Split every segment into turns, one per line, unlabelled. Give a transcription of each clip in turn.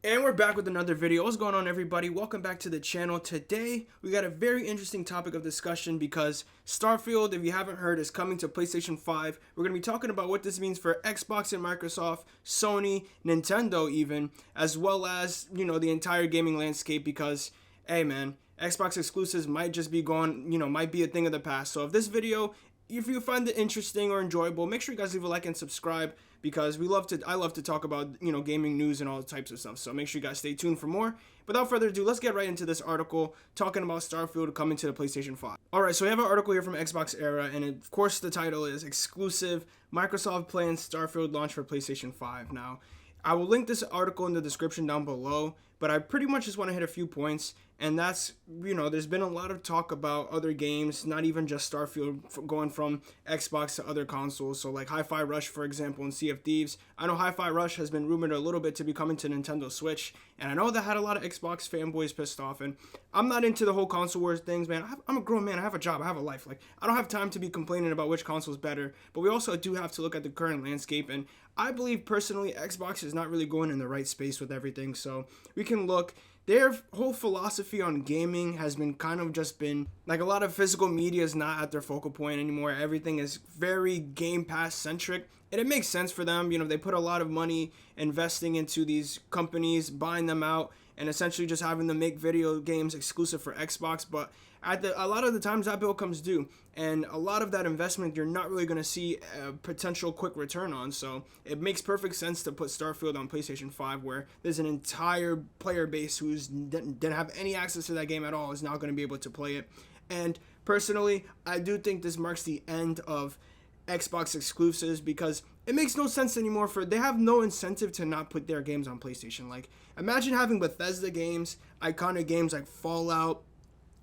And we're back with another video. What's going on, everybody? Welcome back to the channel. Today we got a very interesting topic of discussion because Starfield, if you haven't heard, is coming to PlayStation 5. We're going to be talking about what this means for Xbox and Microsoft, Sony, Nintendo even, as well as, the entire gaming landscape because, hey man, Xbox exclusives might just be gone, might be a thing of the past. So if you find it interesting or enjoyable, make sure you guys leave a like and subscribe because I love to talk about, gaming news and all types of stuff. So make sure you guys stay tuned for more. Without further ado, let's get right into this article talking about Starfield coming to the PlayStation 5. All right, so we have an article here from Xbox Era, and of course the title is Exclusive: Microsoft plans Starfield launch for PlayStation 5. Now, I will link this article in the description down below, but I pretty much just want to hit a few points, and that's, there's been a lot of talk about other games, not even just Starfield, going from Xbox to other consoles. So like Hi-Fi Rush, for example, and Sea of Thieves. I know Hi-Fi Rush has been rumored a little bit to be coming to Nintendo Switch, and I know that had a lot of Xbox fanboys pissed off, and I'm not into the whole console wars things, man. I'm a grown man, I have a job, I have a life. Like, I don't have time to be complaining about which console is better, but we also do have to look at the current landscape, and I believe personally Xbox is not really going in the right space with everything. So we can look, their whole philosophy on gaming has been kind of just been like a lot of physical media is not at their focal point anymore. Everything is very Game Pass centric, and it makes sense for them. They put a lot of money investing into these companies, buying them out, and essentially just having them make video games exclusive for Xbox. But a lot of the times that bill comes due, and a lot of that investment you're not really going to see a potential quick return on. So it makes perfect sense to put Starfield on PlayStation 5, where there's an entire player base who didn't have any access to that game at all is now going to be able to play it. And personally, I do think this marks the end of Xbox exclusives because it makes no sense anymore. They have no incentive to not put their games on PlayStation. Like, imagine having Bethesda games, iconic games like Fallout,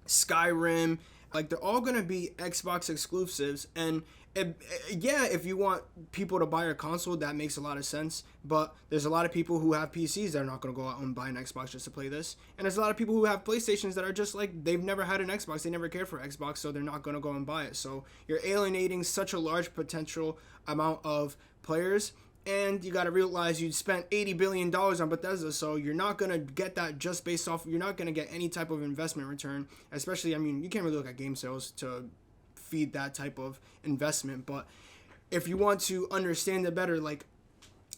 Skyrim, like they're all gonna be Xbox exclusives. And if you want people to buy a console, that makes a lot of sense. But there's a lot of people who have PCs that are not gonna go out and buy an Xbox just to play this, and there's a lot of people who have PlayStations that are just like, they've never had an Xbox, they never cared for Xbox, so they're not gonna go and buy it. So you're alienating such a large potential amount of players. And you got to realize you spent $80 billion on Bethesda, so you're not going to get that just based off, you're not going to get any type of investment return, especially, I mean, you can't really look at game sales to feed that type of investment. But if you want to understand it better, like,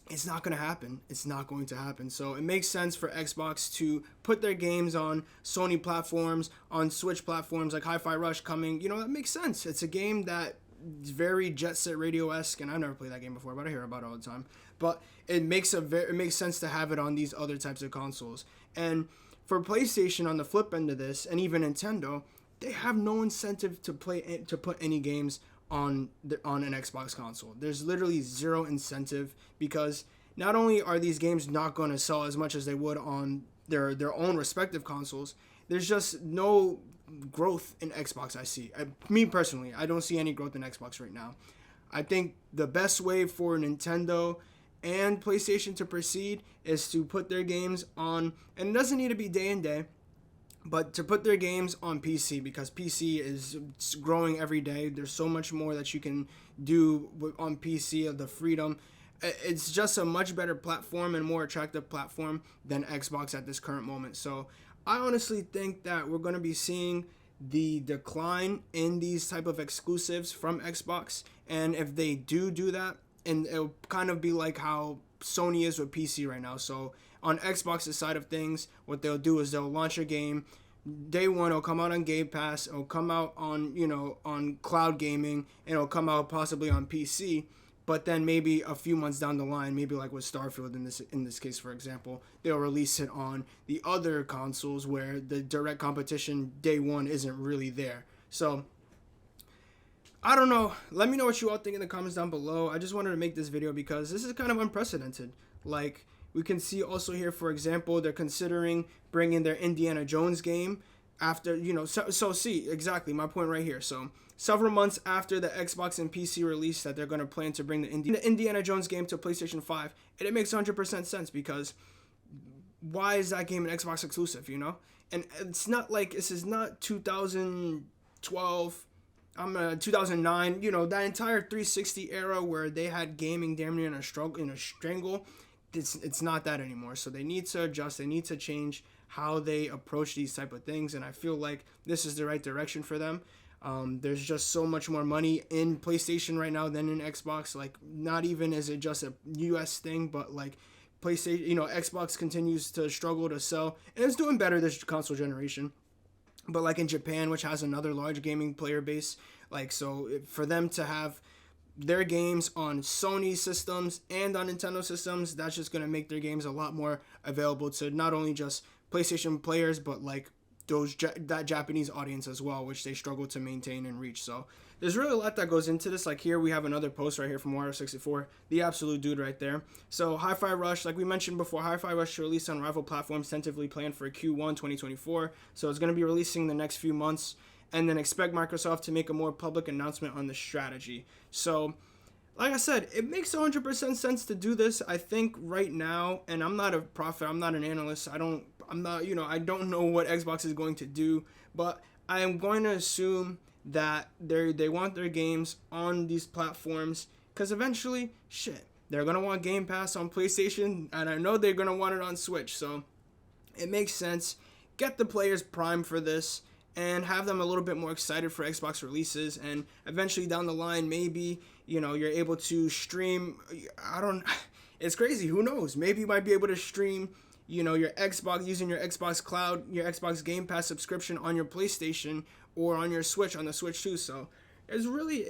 it's not going to happen. It's not going to happen. So it makes sense for Xbox to put their games on Sony platforms, on Switch platforms, like Hi-Fi Rush coming. That makes sense. It's a game that it's very Jet Set Radio-esque, and I've never played that game before, but I hear about it all the time. But it makes sense to have it on these other types of consoles. And for PlayStation, on the flip end of this, and even Nintendo, they have no incentive to put any games on an Xbox console. There's literally zero incentive because not only are these games not going to sell as much as they would on their own respective consoles, there's just no growth in Xbox. Me personally, I don't see any growth in Xbox right now. I think the best way for Nintendo and PlayStation to proceed is to put their games on, and it doesn't need to be day and day, but to put their games on PC, because PC is growing every day. There's so much more that you can do on PC, of the freedom. It's just a much better platform and more attractive platform than Xbox at this current moment. So I honestly think that we're going to be seeing the decline in these type of exclusives from Xbox. And if they do that, and it'll kind of be like how Sony is with PC right now. So on Xbox's side of things, what they'll do is they'll launch a game day one. It'll come out on Game Pass. It'll come out on on cloud gaming, and it'll come out possibly on PC. But then maybe a few months down the line, maybe like with Starfield in this case, for example, they'll release it on the other consoles where the direct competition day one isn't really there. So I don't know. Let me know what you all think in the comments down below. I just wanted to make this video because this is kind of unprecedented. Like, we can see also here, for example, they're considering bringing their Indiana Jones game after, so see, exactly my point right here. So several months after the Xbox and PC release, that they're going to plan to bring the Indiana Jones game to PlayStation 5. And it makes 100% sense because why is that game an Xbox exclusive, And it's not like, this is not 2012, 2009, that entire 360 era where they had gaming damn near in a strangle. it's not that anymore. So they need to adjust. They need to change how they approach these type of things, and I feel like this is the right direction for them. There's just so much more money in PlayStation right now than in Xbox. Like, not even is it just a US thing, but like PlayStation, Xbox continues to struggle to sell, and it's doing better this console generation. But like in Japan, which has another large gaming player base, like, so for them to have their games on Sony systems and on Nintendo systems, that's just going to make their games a lot more available to not only just PlayStation players, but like that Japanese audience as well, which they struggle to maintain and reach. So there's really a lot that goes into this. Like, here we have another post right here from Wario64, the absolute dude right there. So Hi-Fi Rush, like we mentioned before, Hi-Fi Rush to release on rival platforms, tentatively planned for Q1 2024. So it's going to be releasing the next few months, and then expect Microsoft to make a more public announcement on the strategy. So like I said, it makes 100% sense to do this. I think right now, and I'm not a prophet, I'm not an analyst, I don't know what Xbox is going to do, but I am going to assume that they want their games on these platforms, because eventually, they're going to want Game Pass on PlayStation, and I know they're going to want it on Switch, so it makes sense. Get the players primed for this, and have them a little bit more excited for Xbox releases, and eventually down the line, maybe, you're able to stream, it's crazy, who knows, maybe you might be able to stream, your Xbox, using your Xbox Cloud, your Xbox Game Pass subscription on your PlayStation, or on your Switch, on the Switch too. So it's really,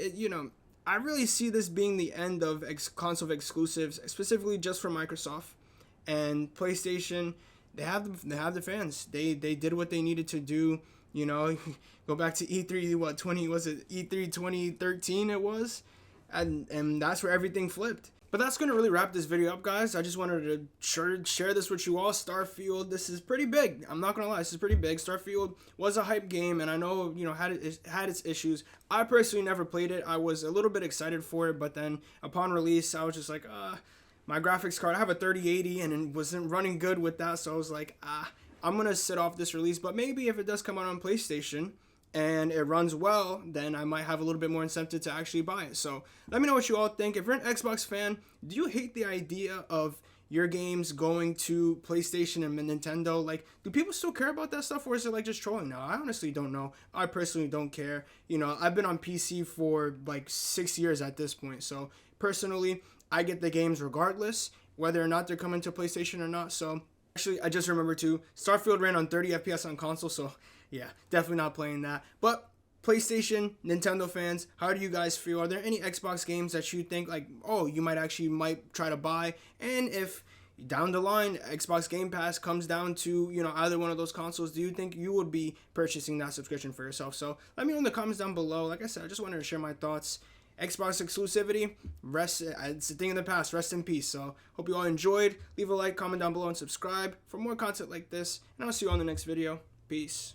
I really see this being the end of console exclusives, specifically just for Microsoft. And PlayStation, they have the fans. They did what they needed to do. Go back to E3, E3 2013 it was, and that's where everything flipped. But that's going to really wrap this video up, guys. I just wanted to share this with you all. Starfield, this is pretty big. I'm not going to lie, this is pretty big. Starfield was a hype game, and I know, had its issues. I personally never played it. I was a little bit excited for it, but then upon release, I was just like, my graphics card, I have a 3080, and it wasn't running good with that, so I was like, I'm going to sit off this release. But maybe if it does come out on PlayStation, and it runs well, then I might have a little bit more incentive to actually buy it. So let me know what you all think. If you're an Xbox fan, do you hate the idea of your games going to PlayStation and Nintendo? Like, do people still care about that stuff, or is it like just trolling now? I honestly don't know. I personally don't care. I've been on PC for like 6 years at this point. So personally, I get the games regardless, whether or not they're coming to PlayStation or not. So actually, I just remembered too, Starfield ran on 30 FPS on console, so yeah, definitely not playing that. But PlayStation, Nintendo fans, how do you guys feel? Are there any Xbox games that you think like, oh, you might try to buy? And if down the line Xbox Game Pass comes down to, either one of those consoles, do you think you would be purchasing that subscription for yourself? So let me know in the comments down below. Like I said, I just wanted to share my thoughts. Xbox exclusivity, it's a thing in the past. Rest in peace. So hope you all enjoyed. Leave a like, comment down below, and subscribe for more content like this. And I'll see you on the next video. Peace.